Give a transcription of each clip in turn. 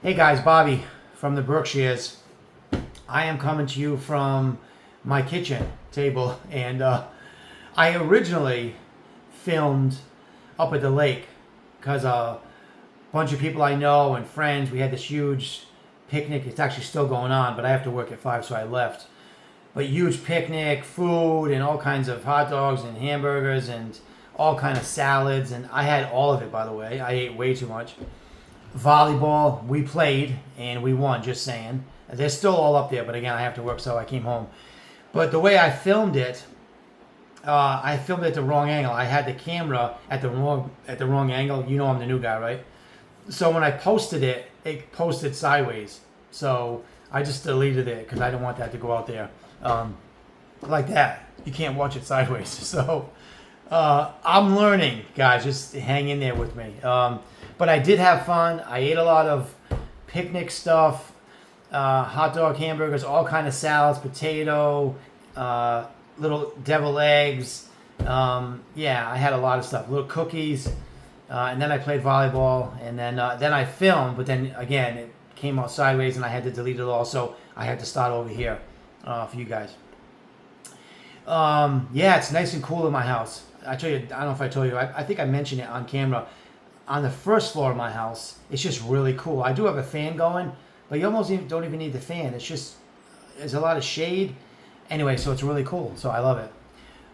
Hey guys, Bobby from the Berkshires. I am coming to you from my kitchen table, and I originally filmed up at the lake because a bunch of people I know and friends, we had this huge picnic. It's actually still going on, but I have to work at 5, so I left. But huge picnic, food, and all kinds of hot dogs and hamburgers and all kind of salads, and I had all of it, by the way. I ate way too much. Volleyball, we played and we won, just saying. They're still all up there, but again, I have to work, so I came home. But the way I filmed it at the wrong angle. I had the camera at the wrong angle. You know I'm the new guy, right? So when I posted it, it posted sideways. So I just deleted it because I don't want that to go out there like that. You can't watch it sideways. So I'm learning, guys. Just hang in there with me. But I did have fun. I ate a lot of picnic stuff, hot dog, hamburgers, all kind of salads, potato, little devil eggs. Yeah, I had a lot of stuff. Little cookies, and then I played volleyball, and then I filmed. But then again, it came out sideways, and I had to delete it all. So I had to start over here for you guys. Yeah, it's nice and cool in my house. I don't know if I told you. I think I mentioned it on camera. On the first floor of my house, it's just really cool. I do have a fan going, but you almost don't even need the fan. There's a lot of shade. Anyway, so it's really cool. So I love it.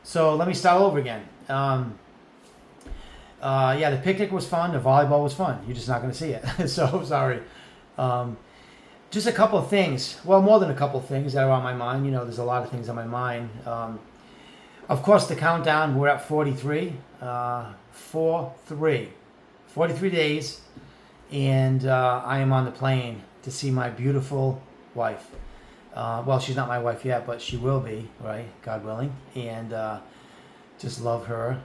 So let me start over again. Yeah, the picnic was fun. The volleyball was fun. You're just not going to see it. So sorry. Just a couple of things. Well, more than a couple of things that are on my mind. You know, there's a lot of things on my mind. Of course, the countdown, we're at 43. 43 days, and I am on the plane to see my beautiful wife. Well, she's not my wife yet, but she will be, right? God willing. And just love her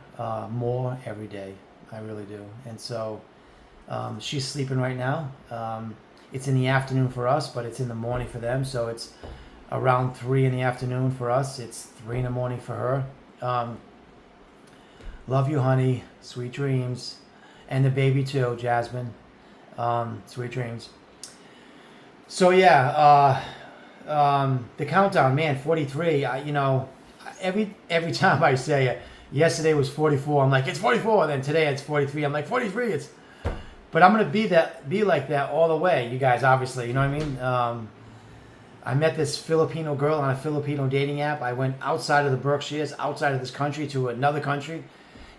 more every day. I really do. And so she's sleeping right now. It's in the afternoon for us, but it's in the morning for them. So it's around 3 in the afternoon for us. It's 3 in the morning for her. Love you, honey. Sweet dreams. And the baby too, Jasmine. Sweet dreams. So yeah, the countdown, man, 43. Every time I say it, yesterday was 44. I'm like, it's 44. Then today it's 43. I'm like, 43. But I'm gonna be like that all the way. You guys, obviously, you know what I mean. I met this Filipino girl on a Filipino dating app. I went outside of the Berkshires, outside of this country to another country.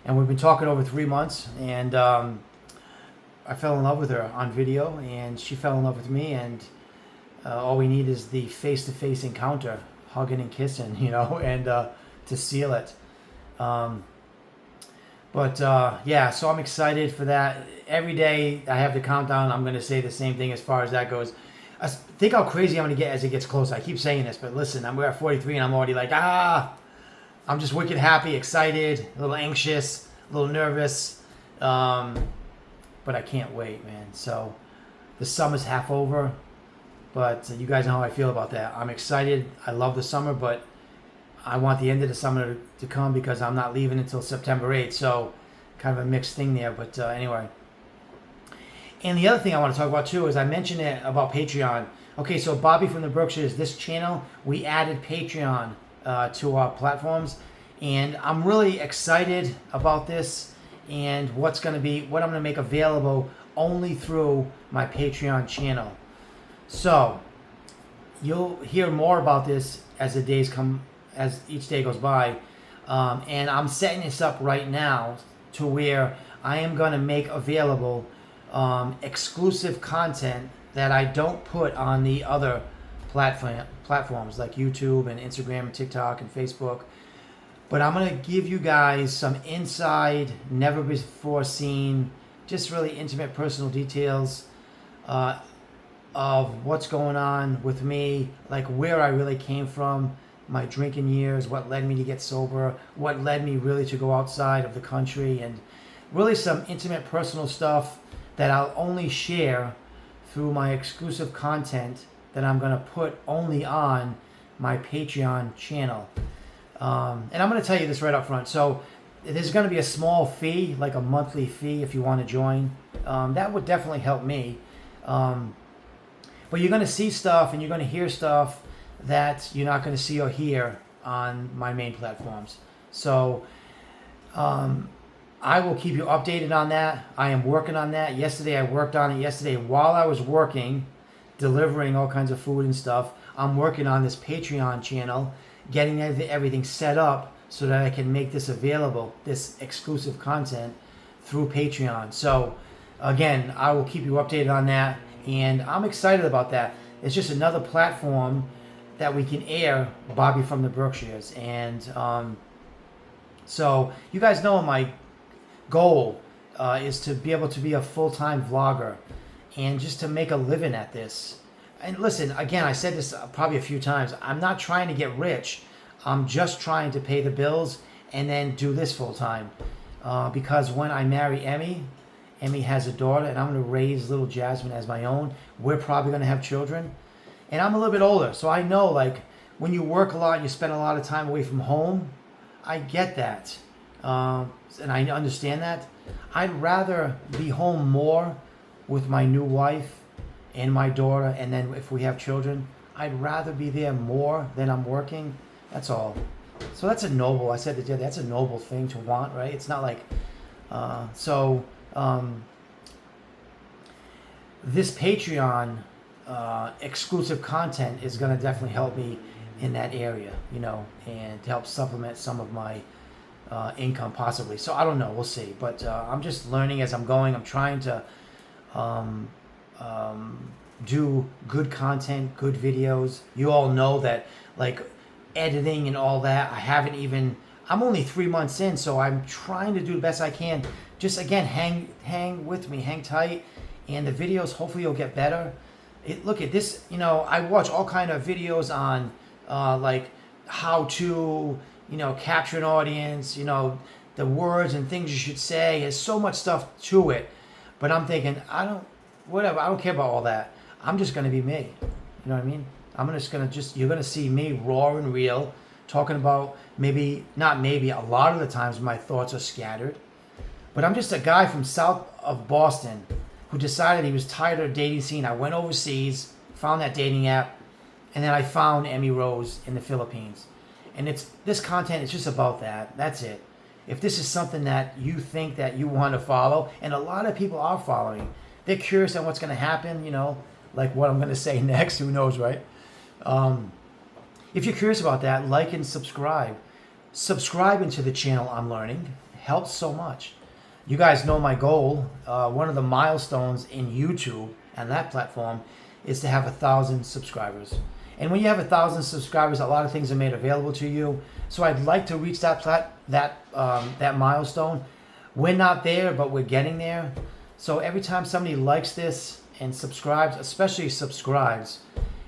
And we've been talking over 3 months, and I fell in love with her on video, and she fell in love with me, and all we need is the face-to-face encounter, hugging and kissing, and to seal it. Yeah, so I'm excited for that. Every day I have the countdown. I'm going to say the same thing as far as that goes. Think how crazy I'm going to get as it gets closer. I keep saying this, but listen, we're at 43, and I'm already like, I'm just wicked happy, excited, a little anxious, a little nervous, but I can't wait, man. So the summer's half over, but you guys know how I feel about that. I'm excited. I love the summer, but I want the end of the summer to come because I'm not leaving until September 8th. So kind of a mixed thing there, but anyway. And the other thing I want to talk about too is I mentioned it about Patreon. Okay, so Bobby from the Berkshires, this channel, we added Patreon to our platforms, and I'm really excited about this and what I'm going to make available only through my Patreon channel. So you'll hear more about this as each day goes by, and I'm setting this up right now to where I am going to make available exclusive content that I don't put on the other platforms like YouTube and Instagram and TikTok and Facebook. But I'm going to give you guys some inside, never before seen, just really intimate personal details of what's going on with me, like where I really came from, my drinking years, what led me to get sober, what led me really to go outside of the country, and really some intimate personal stuff that I'll only share through my exclusive content that I'm going to put only on my Patreon channel. And I'm going to tell you this right up front. So there's going to be a small fee, like a monthly fee if you want to join. That would definitely help me. But you're going to see stuff and you're going to hear stuff that you're not going to see or hear on my main platforms. So I will keep you updated on that. I am working on that. Yesterday I worked on it. Yesterday while I was working, delivering all kinds of food and stuff, I'm working on this Patreon channel, getting everything set up so that I can make this available, this exclusive content through Patreon. So again, I will keep you updated on that, and I'm excited about that. It's just another platform that we can air Bobby from the Berkshires. And so you guys know my goal is to be able to be a full-time vlogger and just to make a living at this. And listen, again, I said this probably a few times, I'm not trying to get rich. I'm just trying to pay the bills and then do this full-time. Because when I marry Emmy has a daughter, and I'm going to raise little Jasmine as my own. We're probably going to have children. And I'm a little bit older, so I know, like, when you work a lot and you spend a lot of time away from home, I get that. And I understand that. I'd rather be home more with my new wife and my daughter, and then if we have children, I'd rather be there more than I'm working. That's all. So that's a noble, I said that that's a noble thing to want, right? It's not like, this Patreon exclusive content is going to definitely help me in that area, you know, and to help supplement some of my income possibly. So I don't know, we'll see. But I'm just learning as I'm going. I'm trying to do good content, good videos. You all know that, like, editing and all that, I'm only 3 months in, so I'm trying to do the best I can. Just, again, hang with me, hang tight, and the videos hopefully will get better. Look at this, you know, I watch all kind of videos on like how to, you know, capture an audience, you know, the words and things you should say. There's so much stuff to it, but I'm thinking, I don't care about all that. I'm just going to be me. You know what I mean? You're going to see me raw and real, talking about a lot of the times my thoughts are scattered, but I'm just a guy from south of Boston who decided he was tired of the dating scene. I went overseas, found that dating app, and then I found Emmy Rose in the Philippines. And this content is just about that. That's it. If this is something that you think that you want to follow, and a lot of people are following, they're curious on what's going to happen, you know, like what I'm going to say next, who knows, right? If you're curious about that, like and subscribe. Subscribing to the channel I'm learning helps so much. You guys know my goal. One of the milestones in YouTube and that platform is to have 1,000 subscribers. And when you have 1,000 subscribers, a lot of things are made available to you. So I'd like to reach that milestone. We're not there, but we're getting there. So every time somebody likes this and subscribes, especially subscribes,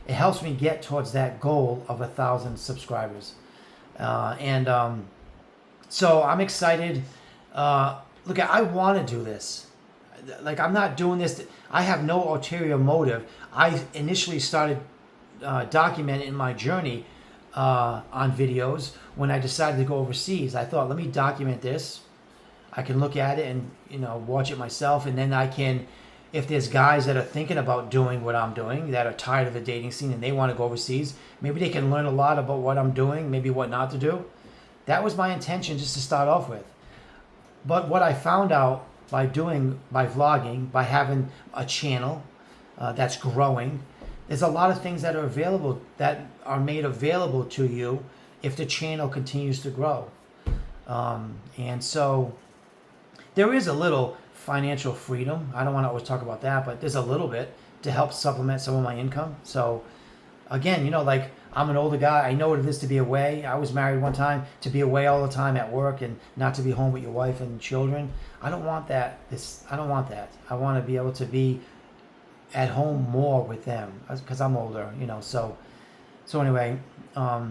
it helps me get towards that goal of 1,000 subscribers. So I'm excited. Look, I want to do this. Like, I'm not doing this. I have no ulterior motive. I initially started documenting my journey on videos when I decided to go overseas. I thought, let me document this. I can look at it and, you know, watch it myself, and then I can, if there's guys that are thinking about doing what I'm doing, that are tired of the dating scene and they want to go overseas, maybe they can learn a lot about what I'm doing, maybe what not to do. That was my intention, just to start off with. But what I found out by vlogging, by having a channel that's growing, there's a lot of things that are made available to you if the channel continues to grow. And so there is a little financial freedom. I don't want to always talk about that, but there's a little bit to help supplement some of my income. So again, you know, like, I'm an older guy. I know what it is to be away. I was married one time, to be away all the time at work and not to be home with your wife and children. I don't want that. I don't want that. I want to be able to be at home more with them because I'm older, you know. So anyway, I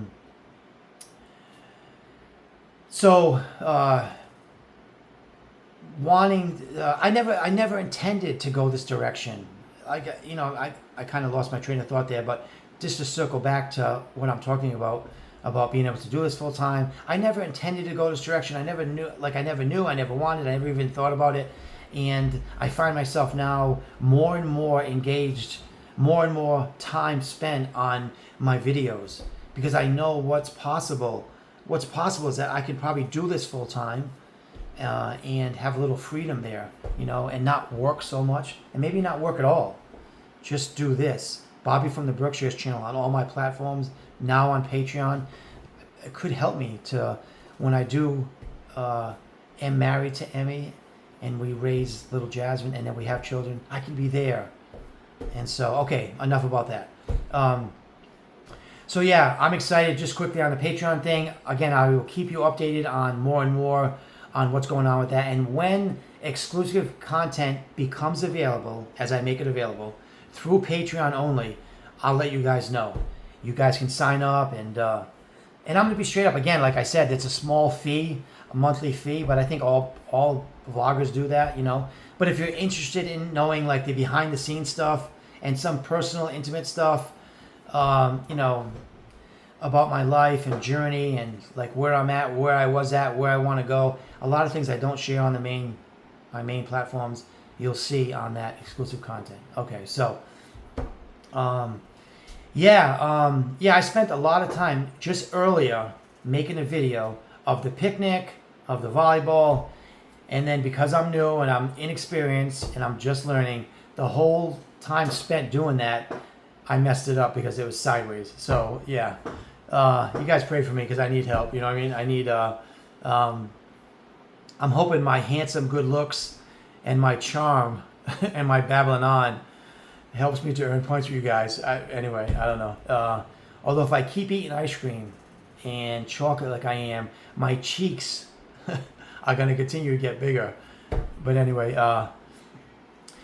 never intended to go this direction. I kind of lost my train of thought there, but just to circle back to what I'm talking about being able to do this full time, I never intended to go this direction. I never knew, I never wanted, I never even thought about it. And I find myself now more and more engaged more and more time spent on my videos, because I know what's possible. What's possible is that I could probably do this full time, and have a little freedom there, and not work so much, and maybe not work at all. Just do this. Bobby from the Berkshires channel on all my platforms, now on Patreon. It could help me to, when I do am married to Emmy and we raise little Jasmine and then we have children, I can be there. And so, okay, enough about that. So yeah, I'm excited. Just quickly on the Patreon thing. Again, I will keep you updated on more and more on what's going on with that. And when exclusive content becomes available, as I make it available, through Patreon only, I'll let you guys know. You guys can sign up, and I'm going to be straight up. Again, like I said, it's a small fee, a monthly fee, but I think all vloggers do that, But if you're interested in knowing like the behind the scenes stuff and some personal, intimate stuff, about my life and journey and like where I'm at, where I was at, where I want to go, a lot of things I don't share on my main platforms, you'll see on that exclusive content. Okay, so I spent a lot of time just earlier making a video of the picnic, of the volleyball, and then because I'm new and I'm inexperienced and I'm just learning, the whole time spent doing that, I messed it up because it was sideways. So yeah, you guys pray for me because I need help. You know what I mean? I need. I'm hoping my handsome good looks and my charm and my babbling on helps me to earn points for you guys. Anyway, I don't know. Although if I keep eating ice cream and chocolate like I am, my cheeks are going to continue to get bigger. But anyway,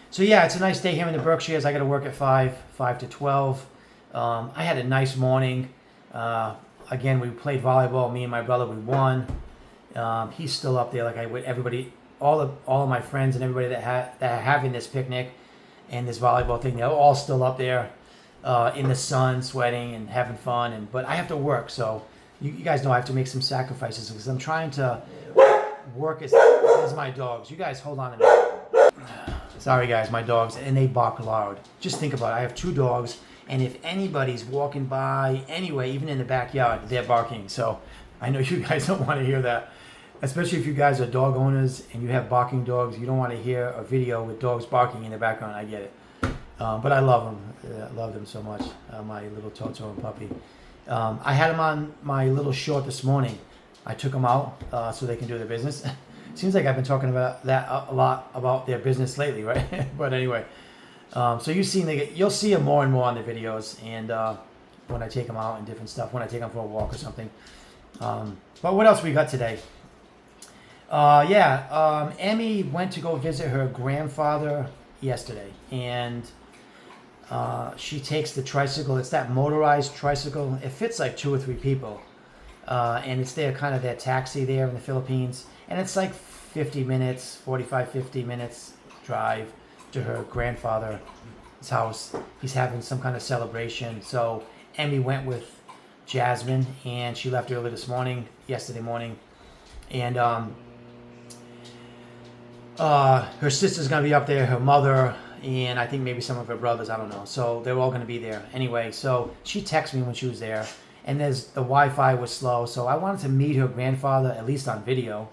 so yeah, it's a nice day here in the Berkshires. I got to work at 5 to 12. I had a nice morning. Again, we played volleyball. Me and my brother, we won. He's still up there, like everybody, all of my friends and everybody that are having this picnic and this volleyball thing. They're all still up there in the sun, sweating and having fun. But I have to work, so you guys know I have to make some sacrifices because I'm trying to work as my dogs. You guys, hold on a minute. Sorry guys, my dogs, and they bark loud. Just think about it. I have 2 dogs, and if anybody's walking by anyway, even in the backyard, they're barking. So I know you guys don't want to hear that, especially if you guys are dog owners and you have barking dogs. You don't want to hear a video with dogs barking in the background. I get it. But I love them. I love them so much, my little Toto and puppy. I had them on my little short this morning. I took them out so they can do their business. Seems like I've been talking about that a lot about their business lately, right? But anyway, so you'll see them more and more on the videos, and when I take them out and different stuff, when I take them for a walk or something. But what else we got today? Emmy went to go visit her grandfather yesterday, and she takes the tricycle. It's that motorized tricycle. It fits like 2 or 3 people, and it's kind of their taxi there in the Philippines. And it's like 50 minutes drive to her grandfather's house. He's having some kind of celebration. So Emmy went with Jasmine, and she left early yesterday morning. And her sister's going to be up there, her mother, and I think maybe some of her brothers, I don't know. So they're all going to be there. Anyway, so she texted me when she was there, and the Wi-Fi was slow. So I wanted to meet her grandfather, at least on video.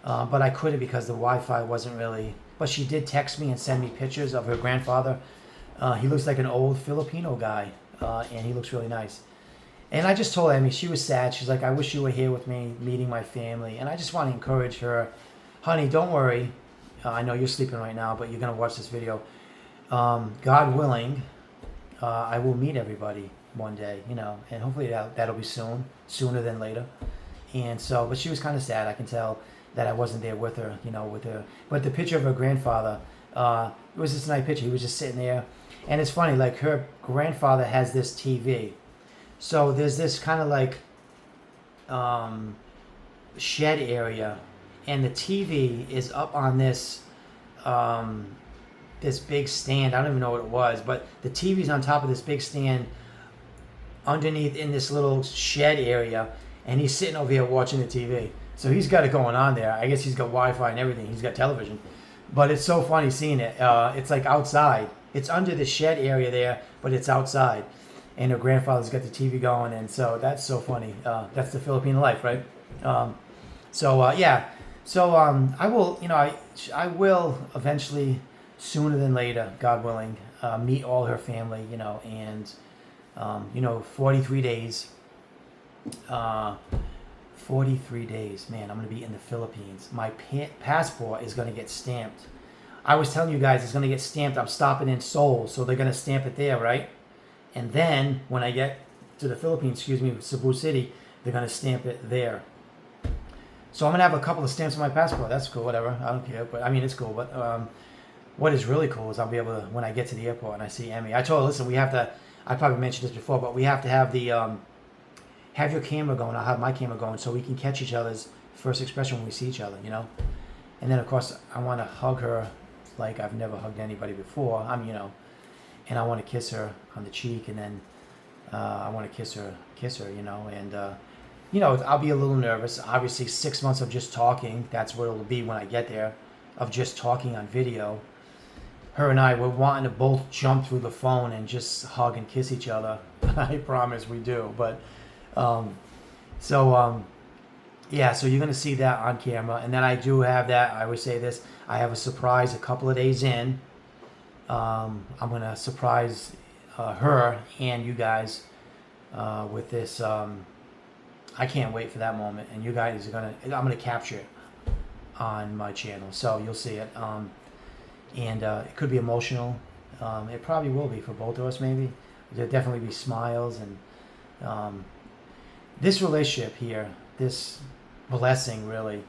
But I couldn't because the Wi-Fi wasn't really... But she did text me and send me pictures of her grandfather. He looks like an old Filipino guy, and he looks really nice. And I just told Emmy, she was sad. She's like, I wish you were here with me, meeting my family. And I just want to encourage her. Honey, don't worry. I know you're sleeping right now, but you're going to watch this video. God willing, I will meet everybody one day, and hopefully that'll be sooner than later. And so, but she was kind of sad. I can tell that I wasn't there with her, But the picture of her grandfather, it was just a nice picture. He was just sitting there. And it's funny, like her grandfather has this TV. So there's this kind of like shed area, and the TV is up on this this big stand. I don't even know what it was, but the TV's on top of this big stand underneath in this little shed area, and he's sitting over here watching the TV. So he's got it going on there. I guess he's got Wi-Fi and everything. He's got television. But it's so funny seeing it. It's like outside. It's under the shed area there, but it's outside. And her grandfather's got the TV going, and so that's so funny. That's the Filipino life, right? Yeah. So I will, I will eventually, sooner than later, God willing, meet all her family, and 43 days. 43 days, man. I'm gonna be in the Philippines. My passport is gonna get stamped. I was telling you guys it's gonna get stamped. I'm stopping in Seoul, so they're gonna stamp it there, right? And then when I get to the Philippines, Cebu City, they're gonna stamp it there. So I'm gonna have a couple of stamps on my passport. That's cool, whatever. I don't care, but I mean it's cool. But what is really cool is I'll be able to, when I get to the airport and I see Emmy. I told her, listen, we have to. I probably mentioned this before, but we have to have the have your camera going. I'll have my camera going so we can catch each other's first expression when we see each other. And then of course I want to hug her like I've never hugged anybody before. And I want to kiss her on the cheek, and then I want to kiss her, and I'll be a little nervous. Obviously, 6 months of just talking, that's what it'll be when I get there, of just talking on video. Her and I, we're wanting to both jump through the phone and just hug and kiss each other. I promise we do. But, so you're going to see that on camera. And then I do have that, I always say this, I have a surprise a couple of days in. I'm going to surprise her and you guys with this. I can't wait for that moment. And you guys I'm going to capture it on my channel. So you'll see it. And it could be emotional. It probably will be for both of us, maybe. There'll definitely be smiles. And this relationship here, this blessing really,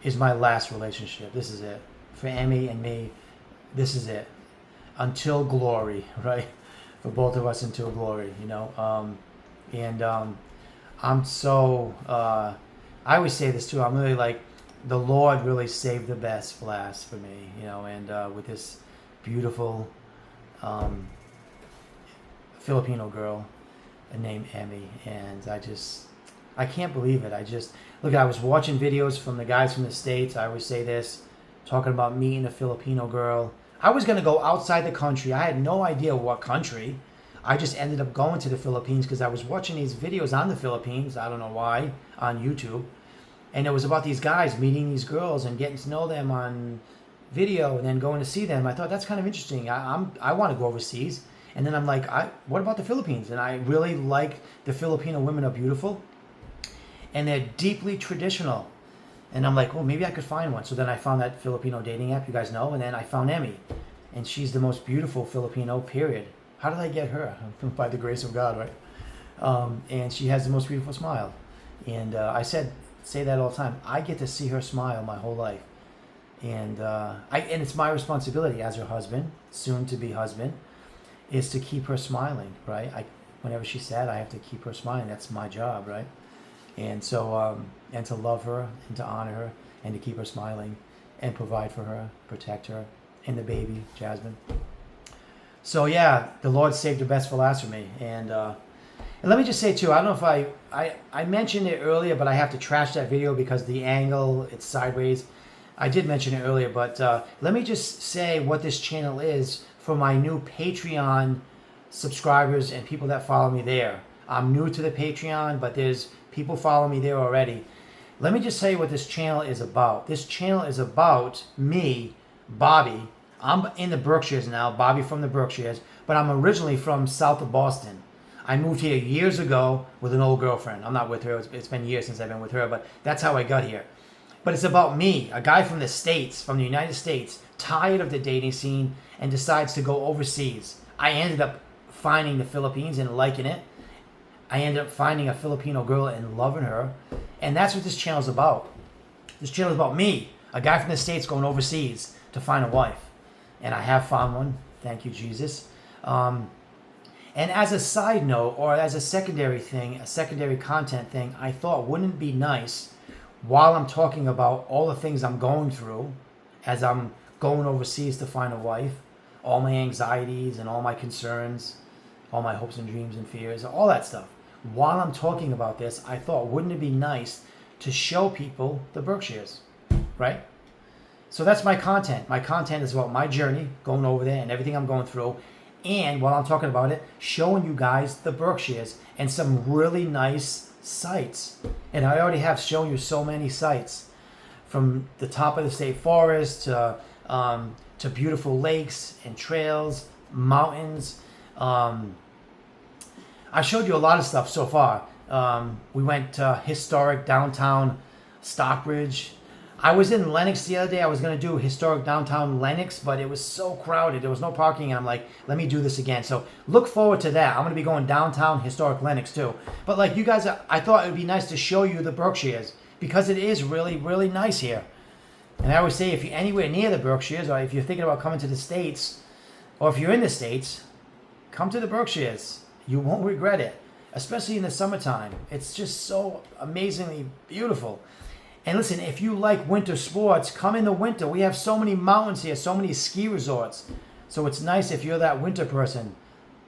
is my last relationship. This is it. For Emmy and me, this is it. Until glory, right? For both of us until glory, I'm so, I always say this too, I'm really like, the Lord really saved the best for last for me, and with this beautiful Filipino girl named Emmy, and I can't believe it. I was watching videos from the guys from the States, I always say this, talking about meeting a Filipino girl. I was going to go outside the country. I had no idea what country. I just ended up going to the Philippines because I was watching these videos on the Philippines. I don't know why, on YouTube. And it was about these guys meeting these girls and getting to know them on video and then going to see them. I thought that's kind of interesting. I want to go overseas. And then I'm like, what about the Philippines? And I really like the Filipino women are beautiful. And they're deeply traditional. And I'm like, well, maybe I could find one. So then I found that Filipino dating app, you guys know, and then I found Emmy. And she's the most beautiful Filipino, period. How did I get her? By the grace of God, right? And she has the most beautiful smile. And I say that all the time. I get to see her smile my whole life. And and it's my responsibility as her husband, soon to be husband, is to keep her smiling, right? Whenever she's sad, I have to keep her smiling. That's my job, right? And so, and to love her and to honor her and to keep her smiling and provide for her, protect her, and the baby, Jasmine. So yeah, the Lord saved the best for last for me. And let me just say too, I don't know if I mentioned it earlier, but I have to trash that video because the angle, it's sideways. I did mention it earlier, but let me just say what this channel is for my new Patreon subscribers and people that follow me there. I'm new to the Patreon, but there's people follow me there already. Let me just say what this channel is about. This channel is about me, Bobby. I'm in the Berkshires now, Bobby from the Berkshires, but I'm originally from south of Boston. I moved here years ago with an old girlfriend. I'm not with her. It's been years since I've been with her, but that's how I got here. But it's about me, a guy from the States, from the United States, tired of the dating scene and decides to go overseas. I ended up finding the Philippines and liking it. I ended up finding a Filipino girl and loving her. And that's what this channel is about. This channel is about me, a guy from the States going overseas to find a wife. And I have found one. Thank you, Jesus. And as a side note, or as a secondary thing, a secondary content thing, I thought, wouldn't it be nice, while I'm talking about all the things I'm going through, as I'm going overseas to find a wife, all my anxieties and all my concerns, all my hopes and dreams and fears, all that stuff. While I'm talking about this, I thought, wouldn't it be nice to show people the Berkshires, right? So that's my content. My content is about my journey, going over there and everything I'm going through. And while I'm talking about it, showing you guys the Berkshires and some really nice sights. And I already have shown you so many sights, from the top of the state forest to beautiful lakes and trails, mountains. I showed you a lot of stuff so far. We went to historic downtown Stockbridge. I was in Lenox the other day. I was going to do historic downtown Lenox, but it was so crowded. There was no parking, and I'm like, let me do this again. So look forward to that. I'm going to be going downtown historic Lenox too. But like you guys, I thought it would be nice to show you the Berkshires because it is really, really nice here. And I always say, if you're anywhere near the Berkshires, or if you're thinking about coming to the States, or if you're in the States, come to the Berkshires. You won't regret it, especially in the summertime. It's just so amazingly beautiful. And listen, if you like winter sports, come in the winter. We have so many mountains here, so many ski resorts. So it's nice if you're that winter person.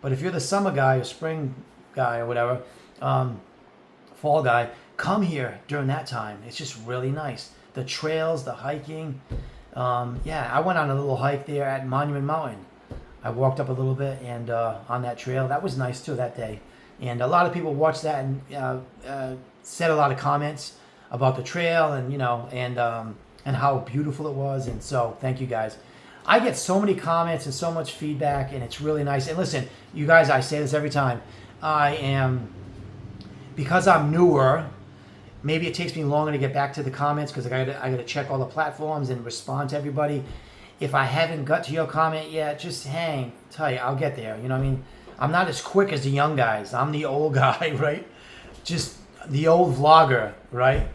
But if you're the summer guy or spring guy or whatever, fall guy, come here during that time. It's just really nice. The trails, the hiking. Yeah, I went on a little hike there at Monument Mountain. I walked up a little bit and on that trail. That was nice too that day. And a lot of people watched that and said a lot of comments about the trail and and how beautiful it was. And so thank you guys. I get so many comments and so much feedback, and it's really nice. And listen, you guys, I say this every time. Because I'm newer, maybe it takes me longer to get back to the comments because I gotta check all the platforms and respond to everybody. If I haven't got to your comment yet, just hang tight. I'll get there. You know what I mean? I'm not as quick as the young guys. I'm the old guy, right? Just the old vlogger, right?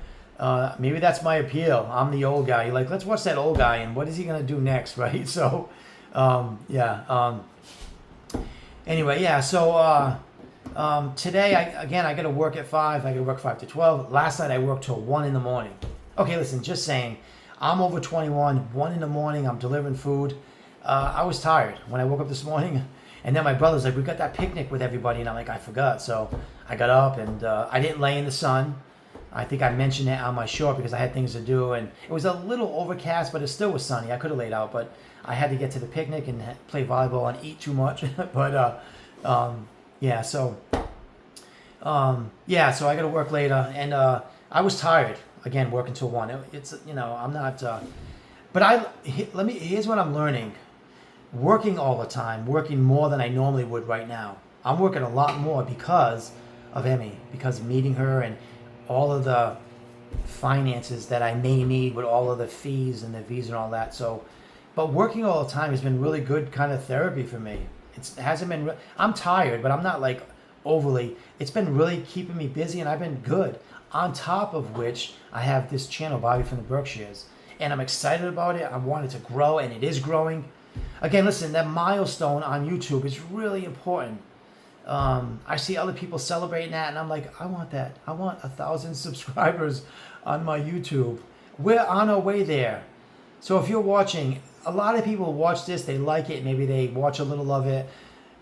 Maybe that's my appeal. I'm the old guy. You're like, let's watch that old guy and what is he gonna do next, right? So, yeah. Anyway, yeah. So today, I got to work at 5. I got to work 5 to 12. Last night I worked till 1 in the morning. Okay, listen, just saying. I'm over 21. 1 in the morning. I'm delivering food. I was tired when I woke up this morning. And then my brother's like, we got that picnic with everybody. And I'm like, I forgot. So I got up and I didn't lay in the sun. I think I mentioned it on my short because I had things to do. And it was a little overcast, but it still was sunny. I could have laid out, but I had to get to the picnic and play volleyball and eat too much. But yeah, so so I got to work later. And I was tired. Again, working till 1. It's, I'm not, but here's what I'm learning. Working all the time, working more than I normally would right now. I'm working a lot more because of Emmy, because of meeting her and all of the finances that I may need with all of the fees and the visa and all that. So, but working all the time has been really good kind of therapy for me. It hasn't been, I'm tired, but I'm not like overly, it's been really keeping me busy and I've been good. On top of which, I have this channel, Bobby from the Berkshires, and I'm excited about it. I want it to grow, and it is growing. Again, listen, that milestone on YouTube is really important. I see other people celebrating that, and I'm like, I want that. I want 1,000 subscribers on my YouTube. We're on our way there. So if you're watching, a lot of people watch this, they like it, maybe they watch a little of it,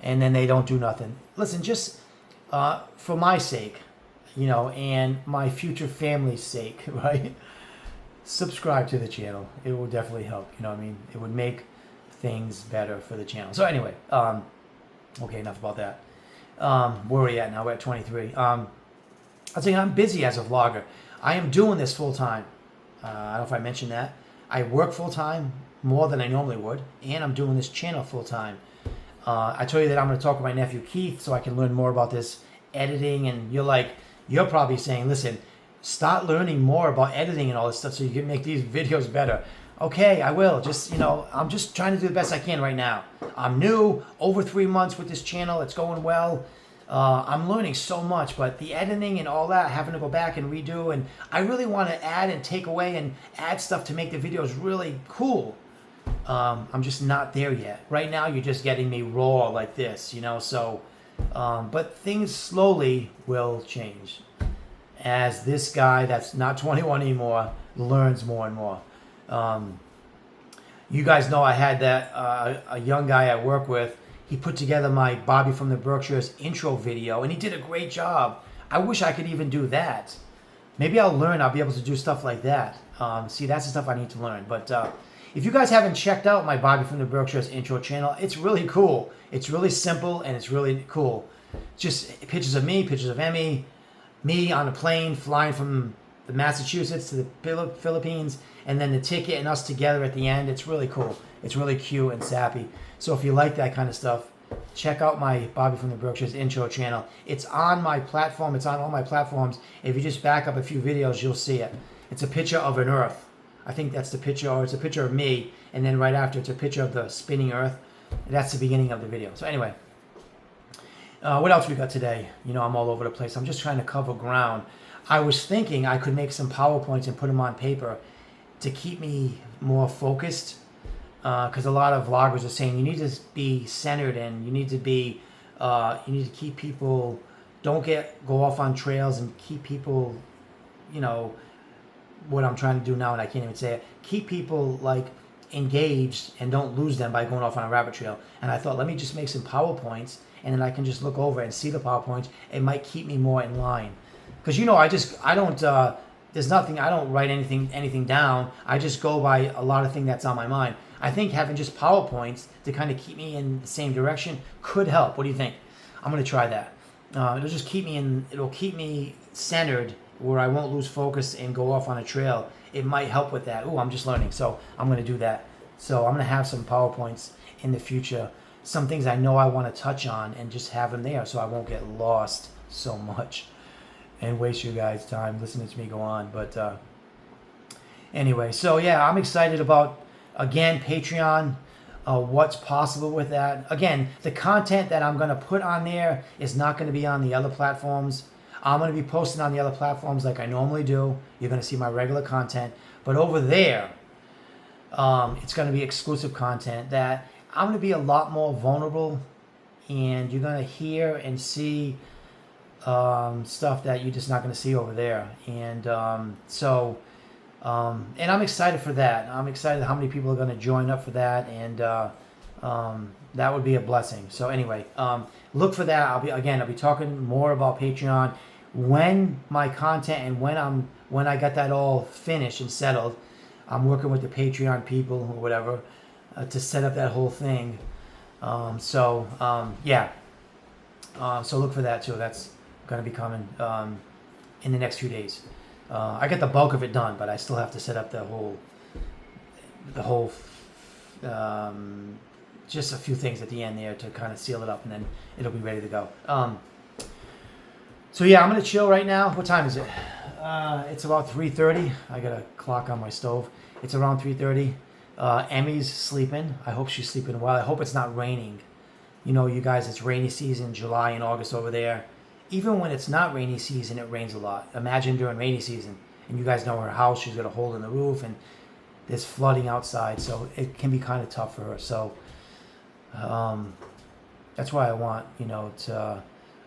and then they don't do nothing. Listen, just for my sake, and my future family's sake, right? Subscribe to the channel. It will definitely help. You know what I mean? It would make things better for the channel. So anyway, okay, enough about that. Where are we at now? We're at 23. I was saying I'm busy as a vlogger. I am doing this full time. I don't know if I mentioned that. I work full time, more than I normally would, and I'm doing this channel full time. I told you that I'm going to talk with my nephew Keith so I can learn more about this editing, and you're probably saying, listen, start learning more about editing and all this stuff so you can make these videos better. Okay, I will. Just, I'm just trying to do the best I can right now. I'm new, over 3 months with this channel. It's going well. I'm learning so much, but the editing and all that, having to go back and redo, and I really want to add and take away and add stuff to make the videos really cool. I'm just not there yet. Right now, you're just getting me raw like this, so... but things slowly will change as this guy that's not 21 anymore learns more and more. You guys know I had that a young guy I work with. He put together my Bobby from the Berkshires intro video, and he did a great job. I wish I could even do that. Maybe I'll learn. I'll be able to do stuff like that. See, that's the stuff I need to learn. But If you guys haven't checked out my Bobby from the Berkshires intro channel, it's really cool. It's really simple and it's really cool. Just pictures of me, pictures of Emmy, me on a plane flying from the Massachusetts to the Philippines, and then the ticket and us together at the end. It's really cool. It's really cute and sappy. So if you like that kind of stuff, check out my Bobby from the Berkshires intro channel. It's on my platform. It's on all my platforms. If you just back up a few videos, you'll see it. It's a picture of an Earth. I think that's the picture, or it's a picture of me, and then right after it's a picture of the spinning Earth. And that's the beginning of the video. So anyway, what else we got today? You know, I'm all over the place. I'm just trying to cover ground. I was thinking I could make some PowerPoints and put them on paper to keep me more focused, because a lot of vloggers are saying you need to be centered and you need to be, you need to keep people, don't go off on trails and keep people, you know, what I'm trying to do now and I can't even say it. Keep people like engaged and don't lose them by going off on a rabbit trail. And I thought, let me just make some PowerPoints and then I can just look over and see the PowerPoints. It might keep me more in line. Because, you know, I don't, there's nothing, I don't write anything down. I just go by a lot of things that's on my mind. I think having just PowerPoints to kind of keep me in the same direction could help. What do you think? I'm going to try that. It'll just keep me it'll keep me centered where I won't lose focus and go off on a trail. It might help with that. Oh, I'm just learning. So I'm going to do that. So I'm going to have some PowerPoints in the future. Some things I know I want to touch on and just have them there so I won't get lost so much and waste you guys' time listening to me go on. But anyway, so yeah, I'm excited about, again, Patreon, what's possible with that. Again, the content that I'm going to put on there is not going to be on the other platforms. I'm going to be posting on the other platforms like I normally do. You're going to see my regular content. But over there, it's going to be exclusive content that I'm going to be a lot more vulnerable. And you're going to hear and see stuff that you're just not going to see over there. And and I'm excited for that. I'm excited how many people are going to join up for that. And that would be a blessing. So anyway, look for that. I'll be talking more about Patreon when my content and when I got that all finished and settled. I'm working with the Patreon people or whatever to set up that whole thing. Yeah. So look for that too. That's going to be coming in the next few days. I got the bulk of it done, but I still have to set up the whole just a few things at the end there to kind of seal it up, and then it'll be ready to go. So yeah, I'm gonna chill right now. What time is it? It's about 3:30. I got a clock on my stove. It's around 3:30. Emmy's sleeping. I hope she's sleeping well. I hope it's not raining. You know, you guys, it's rainy season, July and August over there. Even when it's not rainy season, it rains a lot. Imagine during rainy season. And you guys know her house, she's got a hole in the roof, and there's flooding outside, so it can be kind of tough for her. So that's why I want, you know,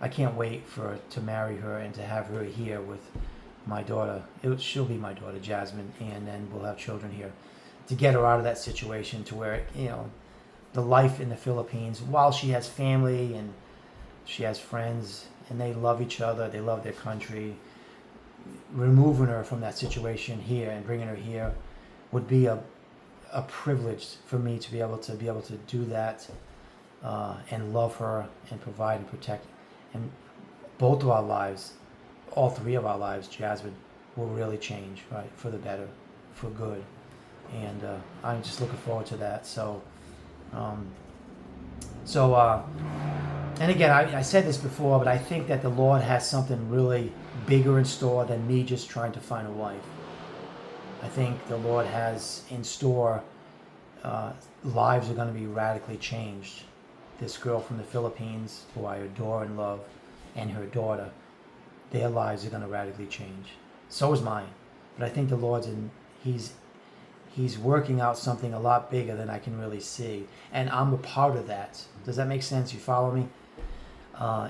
I can't wait to marry her and to have her here with my daughter. She'll be my daughter, Jasmine, and then we'll have children here. To get her out of that situation to where, you know, the life in the Philippines, while she has family and she has friends and they love each other, they love their country, removing her from that situation here and bringing her here would be a privilege for me to be able to do that and love her and provide and protect. And both of our lives, all three of our lives, Jasmine, will really change, right, for the better, for good. And I'm just looking forward to that. And again, I said this before, but I think that the Lord has something really bigger in store than me just trying to find a wife. I think the Lord has in store, lives are going to be radically changed. This girl from the Philippines, who I adore and love, and her daughter, their lives are going to radically change. So is mine. But I think the Lord's He's working out something a lot bigger than I can really see. And I'm a part of that. Does that make sense? You follow me?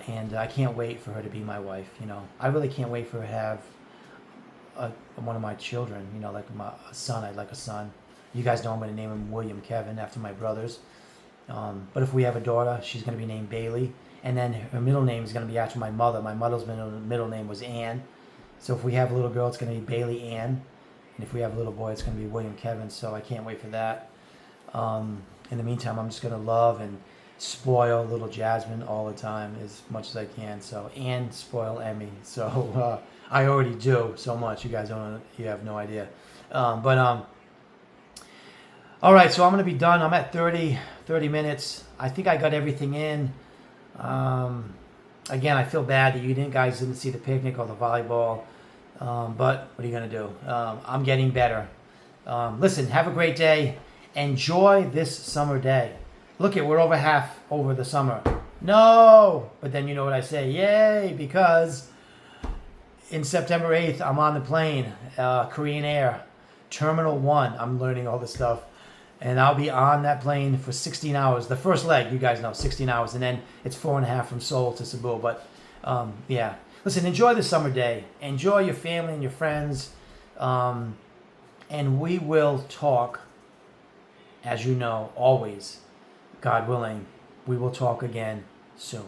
And I can't wait for her to be my wife, you know. I really can't wait for her to have one of my children, you know, like a son. I'd like a son. You guys know I'm going to name him William Kevin after my brothers. But if we have a daughter, she's going to be named Bailey. And then her middle name is going to be after my mother. My mother's middle name was Ann. So if we have a little girl, it's going to be Bailey Ann. And if we have a little boy, it's going to be William Kevin. So I can't wait for that. In the meantime, I'm just going to love and spoil little Jasmine all the time as much as I can. So, and spoil Emmy. So I already do so much. You guys don't. You have no idea. All right, so I'm going to be done. I'm at 30 minutes. I think I got everything in. Again, I feel bad that you guys didn't see the picnic or the volleyball. But what are you going to do? I'm getting better. Listen, have a great day. Enjoy this summer day. Look we're over half over the summer. No! But then you know what I say. Yay! Because in September 8th, I'm on the plane. Korean Air. Terminal 1. I'm learning all this stuff. And I'll be on that plane for 16 hours. The first leg, you guys know, 16 hours. And then it's 4.5 from Seoul to Cebu. But, yeah. Listen, enjoy the summer day. Enjoy your family and your friends. And we will talk, as you know, always, God willing, we will talk again soon.